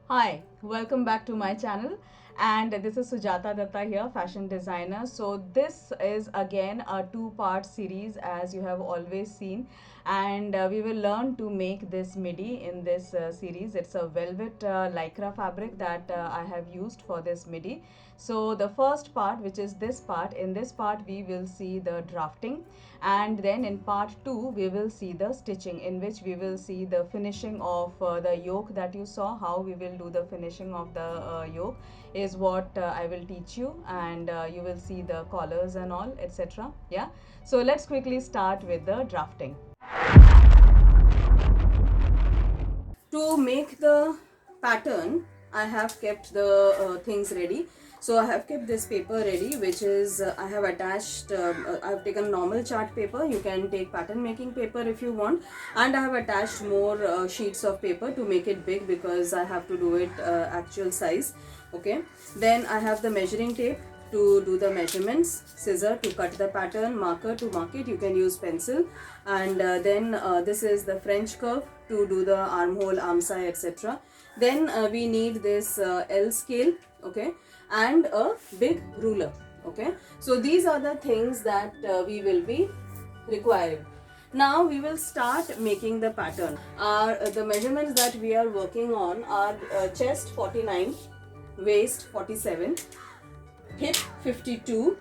Hi, welcome back to my channel, and this is Sujata Datta here, fashion designer. So this is again a two-part series as you have always seen, and we will learn to make this midi in this series. It's a velvet lycra fabric that I have used for this midi. So the first part, which is this part, in this part we will see the drafting, and then in part 2 we will see the stitching, in which we will see the finishing of the yoke that you saw. How we will do the finishing of the yoke is what I will teach you, and you will see the collars and all, etc. Yeah, so let's quickly start with the drafting. To make the pattern, I have kept the things ready. So I have kept this paper ready, which is I have attached, I have taken normal chart paper. You can take pattern making paper if you want, and I have attached more sheets of paper to make it big because I have to do it actual size. Okay, then I have the measuring tape to do the measurements, scissor to cut the pattern, marker to mark it. You can use pencil, and then this is the French curve to do the armhole, armscye, etc. Then we need this L scale, okay, and a big ruler. Okay, so these are the things that we will be requiring. Now we will start making the pattern. The measurements that we are working on are chest 49, waist 47, hip 52,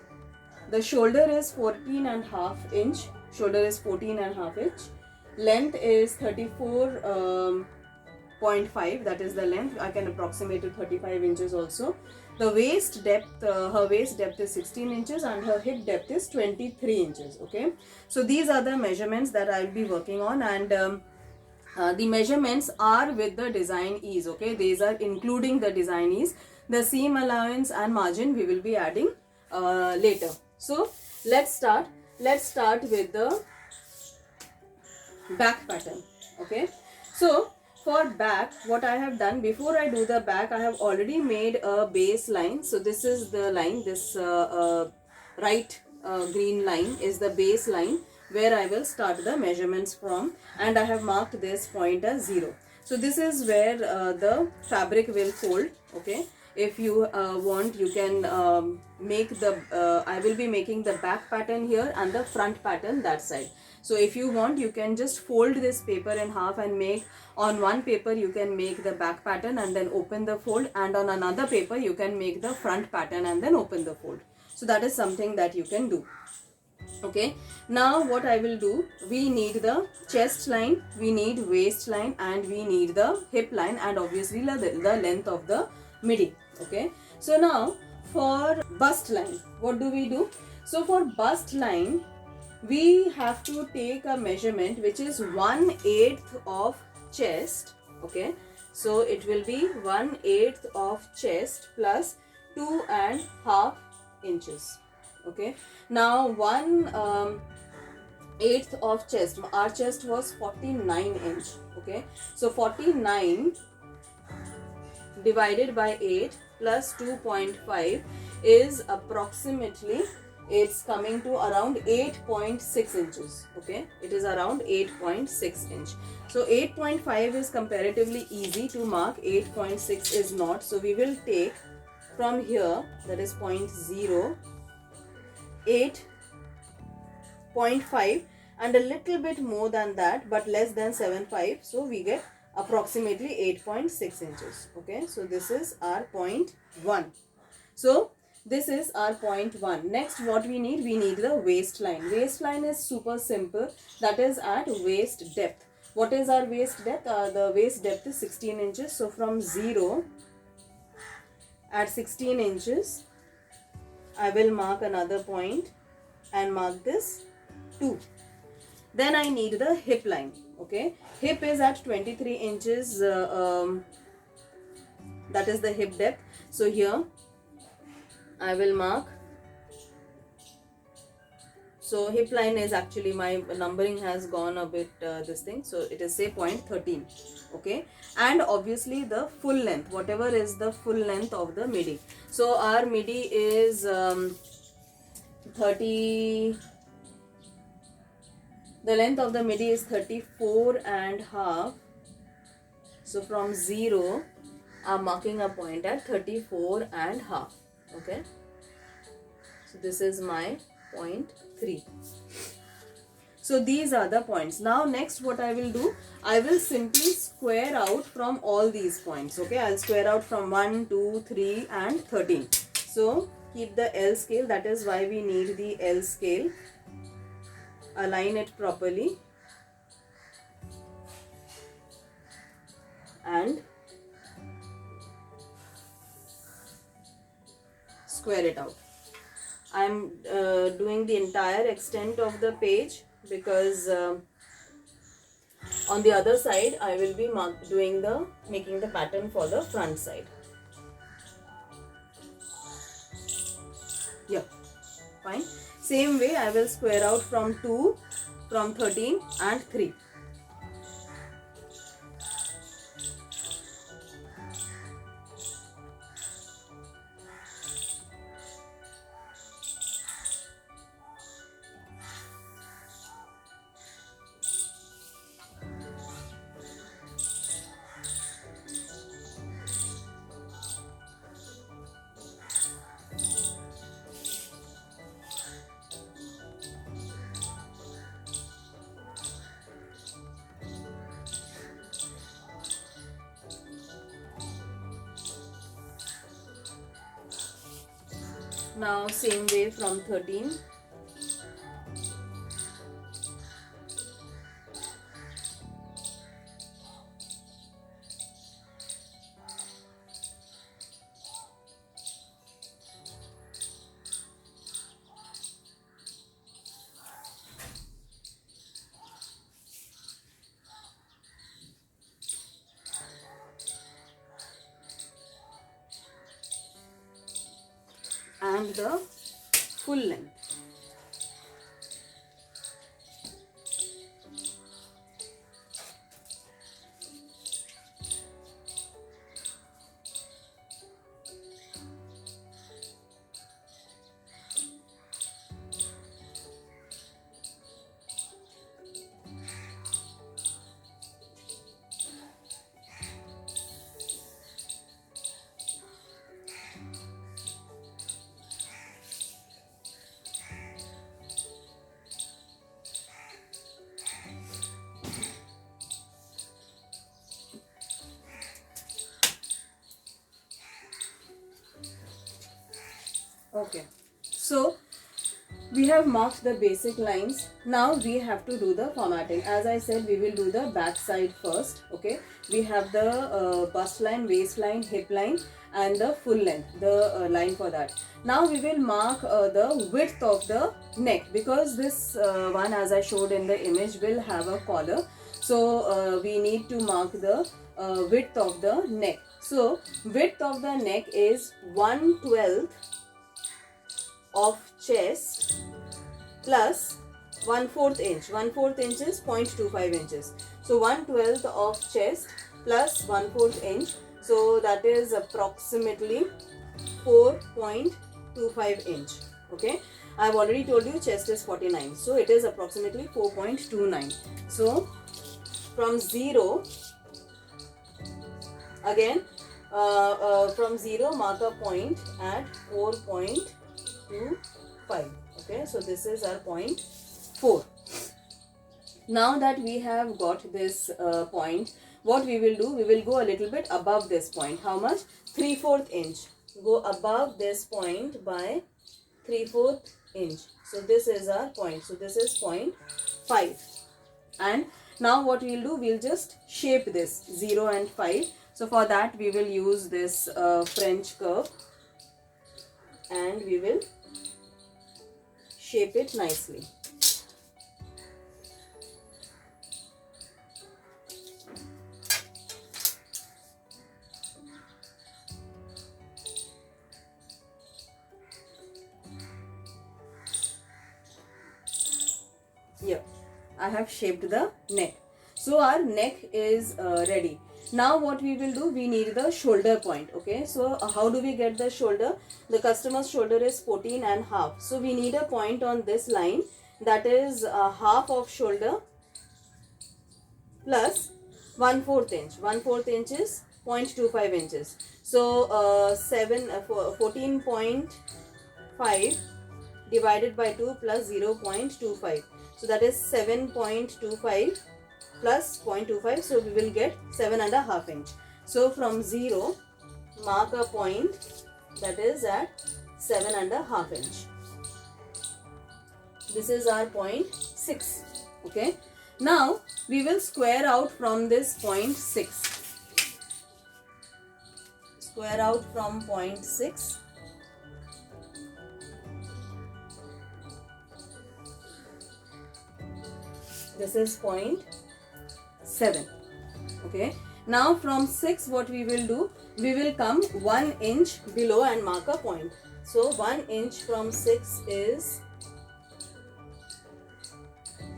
the shoulder is 14 and half inch, shoulder is 14 and half inch, length is 34.5, that is the length. I can approximate to 35 inches also. The waist depth, her waist depth is 16 inches and her hip depth is 23 inches. Okay, so these are the measurements that I will be working on, and the measurements are with the design ease. Okay, these are including the design ease. The seam allowance and margin we will be adding later. So let's start with the back pattern. Okay, so for back, what I have done, before I do the back, I have already made a base line. So this is the line, this right green line is the base line where I will start the measurements from, and I have marked this point as 0. So this is where the fabric will fold. Okay, if you want, you can make the I will be making the back pattern here and the front pattern that side. So if you want, you can just fold this paper in half and make, on one paper you can make the back pattern and then open the fold, and on another paper you can make the front pattern and then open the fold. So that is something that you can do. Okay, now what I will do, we need the chest line, we need waist line, and we need the hip line, and obviously the length of the midi. Okay, so now for bust line, what do we do? So for bust line, we have to take a measurement which is 1/8 of chest. Okay, so it will be 1/8 of chest plus 2.5 inches. Okay, now 1/8 of chest, our chest was 49 inch. Okay, so 49 divided by 8 plus 2.5 is approximately, it's coming to around 8.6 inches. Okay, it is around 8.6 inch. So 8.5 is comparatively easy to mark, 8.6 is not. So we will take from here, that is 0.0, 8.5 and a little bit more than that, but less than 7.5. So we get approximately 8.6 inches. Okay, so this is our point 1. So this is our point 1. Next, what we need the waistline. Waistline is super simple, that is at waist depth. What is our waist depth? The waist depth is 16 inches. So from 0 at 16 inches, I will mark another point and mark this 2. Then I need the hip line. Okay, hip is at 23 inches, that is the hip depth. So here I will mark, so hip line is actually, my numbering has gone a bit this thing, so it is say point 13. Okay, and obviously the full length, whatever is the full length of the midi. So our midi is 30, the length of the midi is 34 and half. So from 0 I'm marking a point at 34 and half. Okay, so this is my point 3. So these are the points. Now next what I will do, I will simply square out from all these points. Okay, I'll square out from 1, 2, 3 and 13. So keep the L scale, that is why we need the L scale. Align it properly and square it out. I'm doing the entire extent of the page because on the other side I will be making the pattern for the front side. Yeah, fine. Same way I will square out from 2, from 13 and 3. Now same way from 13. And the full length. Okay, so we have marked the basic lines. Now we have to do the formatting. As I said, we will do the back side first. Okay, we have the bust line, waistline, hip line and the full length, the line for that. Now we will mark the width of the neck, because this one, as I showed in the image, will have a collar. So we need to mark the width of the neck. So width of the neck is 1/12 of chest plus 1/4 inch. 1/4 inch is 0.25 inches. So 1/12 of chest plus 1/4 inch. So that is approximately 4.25 inch. Okay, I have already told you chest is 49. So it is approximately 4.29. So from 0, again from 0 mark a point at 4.25. Okay, so this is our point 4. Now that we have got this point, what we will do, we will go a little bit above this point. How much? 3/4 inch. Go above this point by 3/4 inch. So this is our point. So this is point 5. And now what we will do, we will just shape this 0 and 5. So for that we will use this French curve and we will shape it nicely. Here I have shaped the neck. So our neck is ready. Now what we will do, we need the shoulder point. Okay, so how do we get the shoulder? The customer's shoulder is 14 and half. So we need a point on this line, that is half of shoulder plus 1/4 inch. 1/4 inch is 0.25 inches. So 14.5 divided by 2 plus 0.25. So that is 7.25 plus 0.25. So we will get 7.5 inch. So from 0, mark a point that is at 7.5 inch. This is our point 6. Okay. Now we will square out from this point 6. Square out from point 6. This is point 7. Okay. Now from 6 what we will do? We will come 1 inch below and mark a point. So 1 inch from 6 is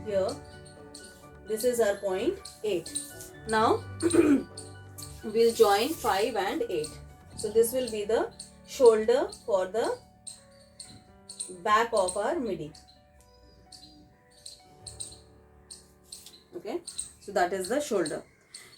here. This is our point 8. Now we'll join 5 and 8. So this will be the shoulder for the back of our midi. Okay, so that is the shoulder.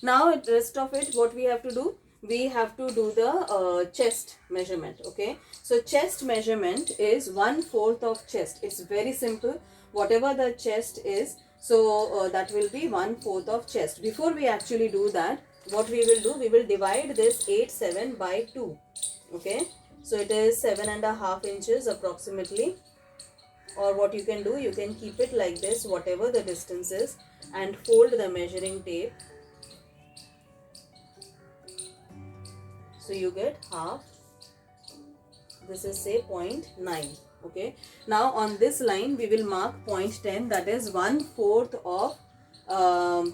Now the rest of it, what we have to do? We have to do the chest measurement. Okay, so chest measurement is 1/4 of chest. It's very simple. Whatever the chest is, so that will be 1/4 of chest. Before we actually do that, what we will do? We will divide this 8/7 by 2. Okay, so it is 7.5 inches approximately. Or what you can do, you can keep it like this, whatever the distance is, and fold the measuring tape. So you get half. This is say 0.9. Okay. Now on this line we will mark 0.10, that is 1/4 of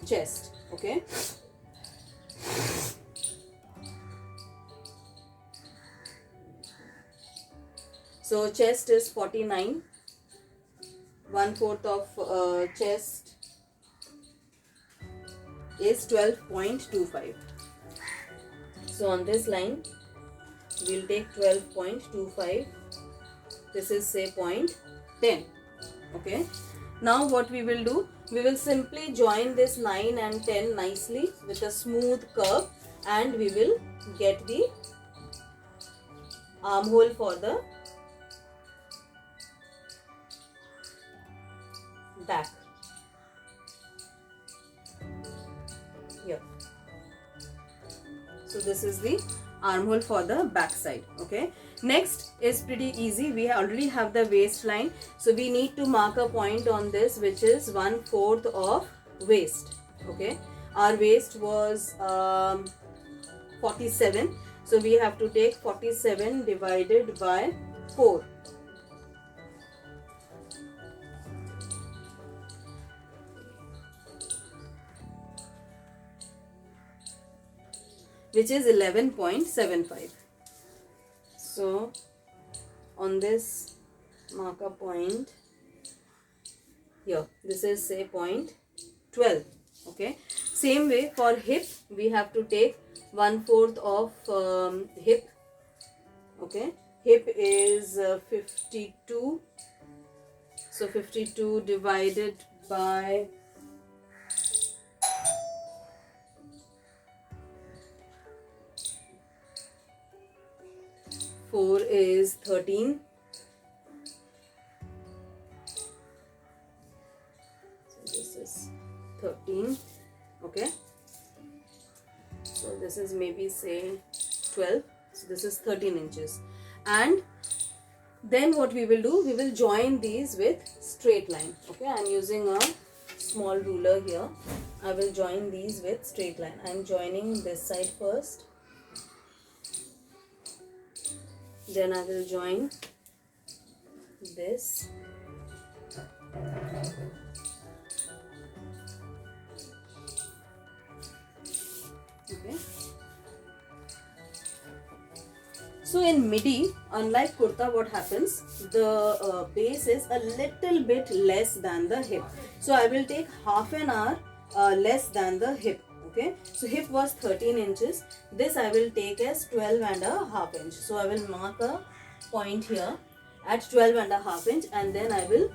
chest. Okay. So chest is 49. 1/4 of chest is 12.25. So on this line we'll take 12.25. This is say 0.10. Okay. Now what we will do? We will simply join this 9 and 10 nicely with a smooth curve, and we will get the armhole for the back. Here. So this is the armhole for the back side. Okay. Next is pretty easy. We already have the waistline. So we need to mark a point on this, which is 1/4 of waist. Okay. Our waist was 47. So we have to take 47 divided by 4. Which is 11.75. So on this, mark a point here. This is say 0.12. Okay. Same way for hip, we have to take 1/4 of hip. Okay. Hip is 52. So 52 divided by 4 is 13. So this is 13. Okay. So this is maybe say 12. So this is 13 inches. And then what we will do? We will join these with straight line. Okay. I am using a small ruler here. I will join these with straight line. I am joining this side first. Then I will join this. Okay. So in midi, unlike kurta, what happens? The base is a little bit less than the hip. So I will take half an hour less than the hip. Okay. So hip was 13 inches. This I will take as 12.5 inch. So I will mark a point here at 12.5 inch, and then I will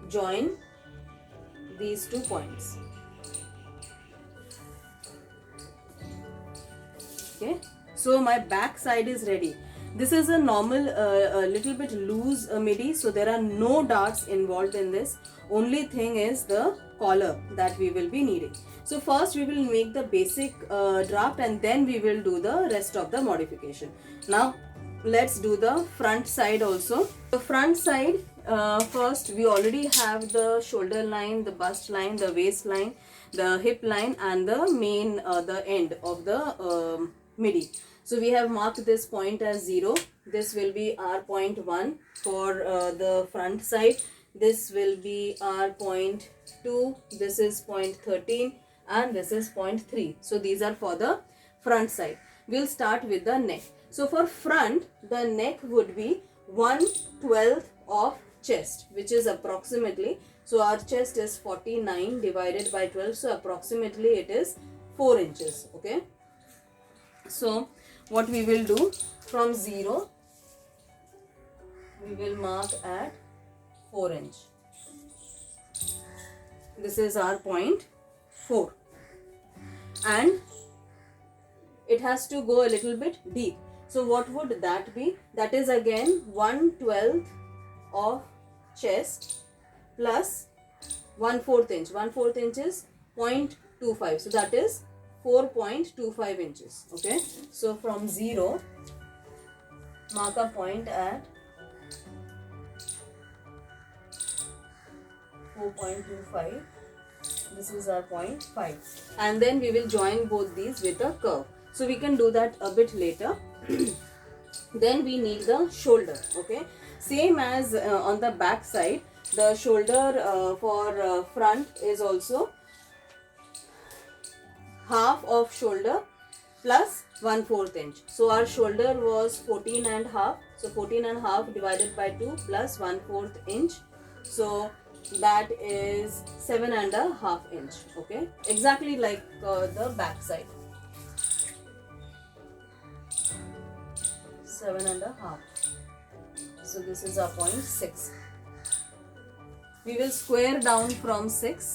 join these 2 points. Okay, so my back side is ready. This is a normal a little bit loose midi, so there are no darts involved in this. Only thing is the collar that we will be needing. So first we will make the basic draft, and then we will do the rest of the modification. Now let's do the front side also. The front side, first we already have the shoulder line, the bust line, the waist line, the hip line, and the main the end of the midi. So we have marked this point as 0. This will be our point 1 for the front side. This will be our point 2. This is point 13, and this is point 3. So these are for the front side. We'll start with the neck. So for front, the neck would be 1/12 of chest, which is approximately, so our chest is 49 divided by 12, so approximately it is 4 inches. Okay, so what we will do, from 0 we will mark at 4 inch. This is our point 4, and it has to go a little bit deep. So what would that be? That is again 1/12 of chest plus 1/4 inch. 1/4 inch is 0.25. So that is 4.25 inches. Okay. So from 0, mark a point at 4.25. This is our point 5. And then we will join both these with a curve. So we can do that a bit later. Then we need the shoulder. Okay. Same as on the back side, the shoulder for front is also half of shoulder plus 1/4 inch. So our shoulder was 14.5. So 14.5 divided by 2 plus 1/4 inch. So that is 7.5 inch. Okay, exactly like the back side. 7.5. So this is our point 6. We will square down from 6.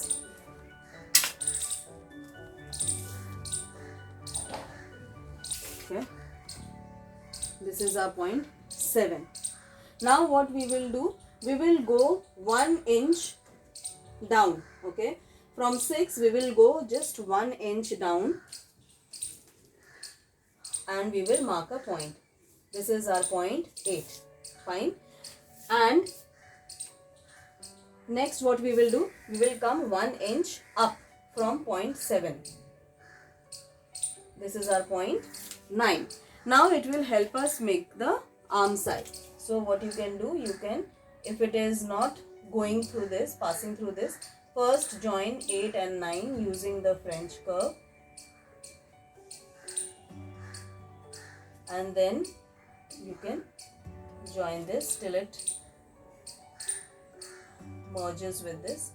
Okay. This is our point 7. Now what we will do? We will go 1 inch down. Okay. From 6 we will go just 1 inch down, and we will mark a point. This is our point 8. Fine. And next what we will do? We will come 1 inch up from point 7. This is our point 9. Now it will help us make the arm side. So what you can do? You can, if it is not going through this, passing through this, first join 8 and 9 using the French curve. And then you can join this till it merges with this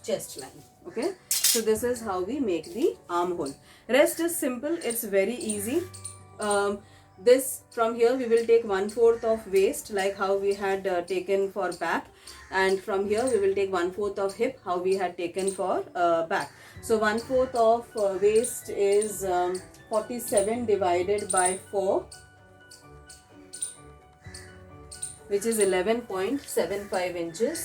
chest line. Okay, so this is how we make the armhole. Rest is simple, it's very easy. This from here we will take 1/4 of waist, like how we had taken for back, and from here we will take 1/4 of hip, how we had taken for back. So 1/4 of waist is 47 divided by 4, which is 11.75 inches.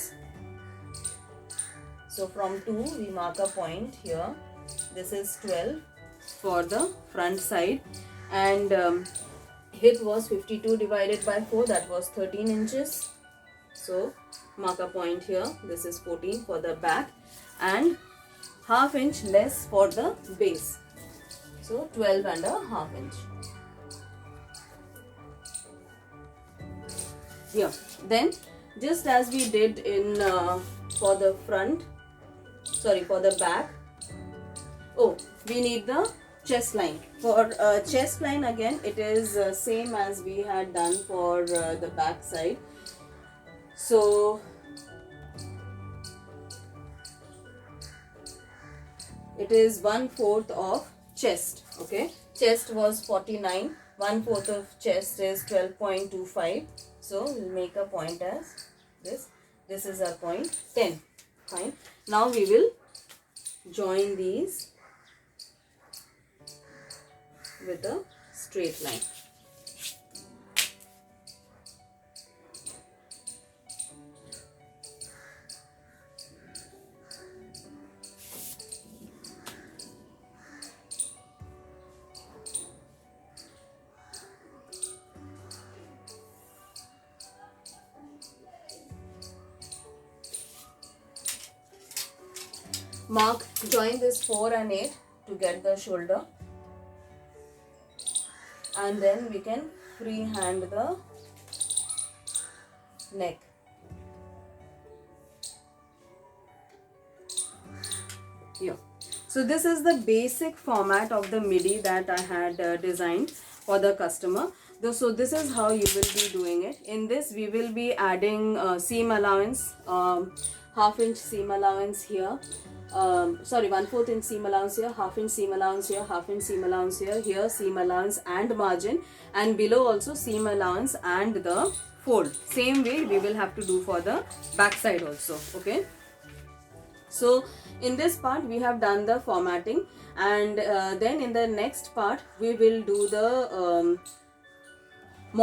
So from 2 we mark a point here. This is 12 for the front side, and hip was 52 divided by 4, that was 13 inches. So mark a point here. This is 14 for the back, and ½ inch less for the base. So 12.5 inch. Here. Then just as we did in for the front, sorry, for the back. Oh, we need the chest line. For chest line again, it is same as we had done for the back side. So it is 1/4 of chest. Okay, chest was 49. 1/4 of chest is 12.25. So we'll make a point as this. This is our point 10. Fine. Now we will join these with a straight line. Join this 4 and 8 to get the shoulder, and then we can freehand the neck. Here. So this is the basic format of the midi that I had designed for the customer. So this is how you will be doing it. In this we will be adding seam allowance, half-inch seam allowance here. Sorry, 1/4 inch seam allowance here, half-inch seam allowance here, half-inch seam allowance here seam allowance and margin, and below also seam allowance and the fold. Same way we will have to do for the back side also. Okay. So in this part we have done the formatting, and then in the next part we will do the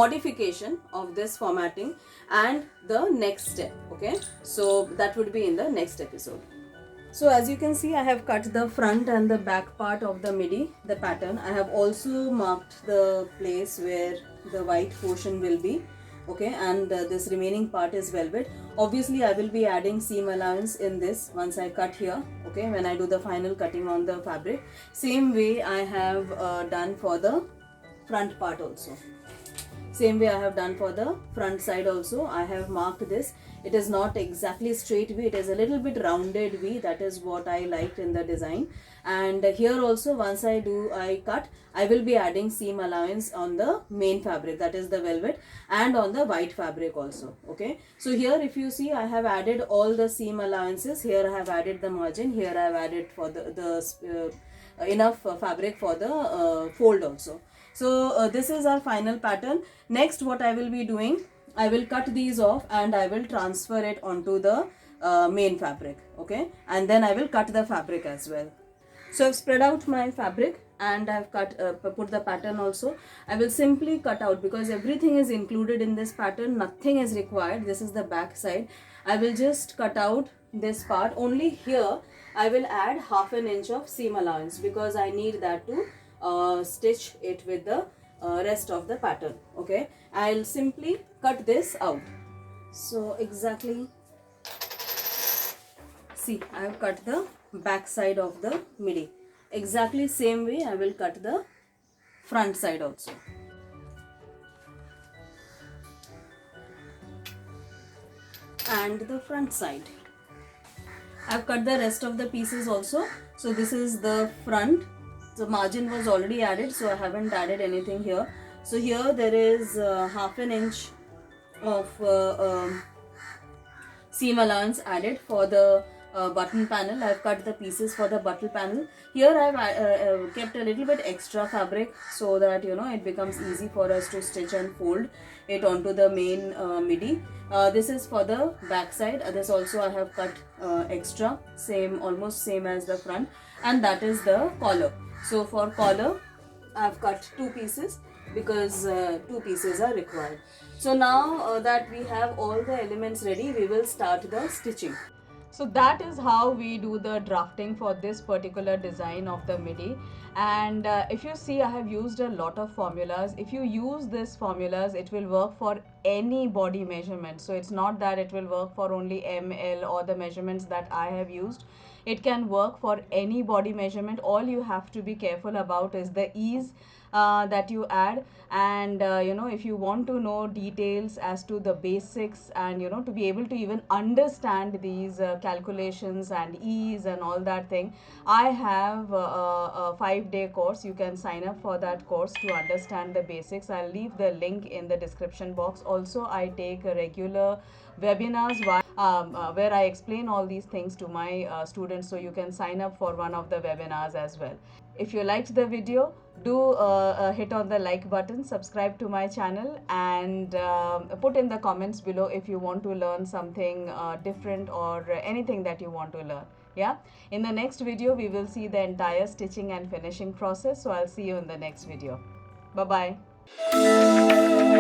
modification of this formatting and the next step. Okay, so that would be in the next episode. So as you can see, I have cut the front and the back part of the midi, the pattern. I have also marked the place where the white portion will be. Okay, and this remaining part is velvet. Obviously I will be adding seam allowance in this once I cut here. Okay, when I do the final cutting on the fabric. Same way I have done for the front part also. Same way I have done for the front side also. I have marked this. It is not exactly straight V, it is a little bit rounded V. That is what I liked in the design. And here also once I cut, I will be adding seam allowance on the main fabric, that is the velvet, and on the white fabric also. Okay, so here if you see, I have added all the seam allowances. Here I have added the margin. Here I have added for the enough fabric for the fold also. So this is our final pattern. Next what I will be doing, I will cut these off and I will transfer it onto the main fabric. Okay, and then I will cut the fabric as well. So I've spread out my fabric and I've put the pattern also. I will simply cut out, because everything is included in this pattern, nothing is required. This is the back side. I will just cut out this part. Only here I will add half an inch of seam allowance, because I need that to stitch it with the rest of the pattern. Okay, I'll simply cut this out. So exactly, see, I have cut the back side of the midi. Exactly same way I will cut the front side also. And the front side. I've cut the rest of the pieces also. So this is the front. The margin was already added, so I haven't added anything here. So here there is half an inch of seam allowance added for the button panel. I've cut the pieces for the button panel. Here I've kept a little bit extra fabric so that it becomes easy for us to stitch and fold it onto the main midi. This is for the back side. This also I have cut extra, almost same as the front, and that is the collar. So for collar I've cut 2 pieces, because 2 pieces are required. So now that we have all the elements ready, we will start the stitching. So that is how we do the drafting for this particular design of the midi. And if you see, I have used a lot of formulas. If you use these formulas, it will work for any body measurement. So it's not that it will work for only M, L or the measurements that I have used. It can work for any body measurement. All you have to be careful about is the ease that you add, and if you want to know details as to the basics, and to be able to even understand these calculations and ease and all that thing, I have a 5-day course. You can sign up for that course to understand the basics. I'll leave the link in the description box. Also, I take regular webinars where I explain all these things to my students, so you can sign up for one of the webinars as well. If you liked the video, do hit on the like button, subscribe to my channel, and put in the comments below if you want to learn something different or anything that you want to learn. Yeah, in the next video we will see the entire stitching and finishing process. So I'll see you in the next video. Bye bye.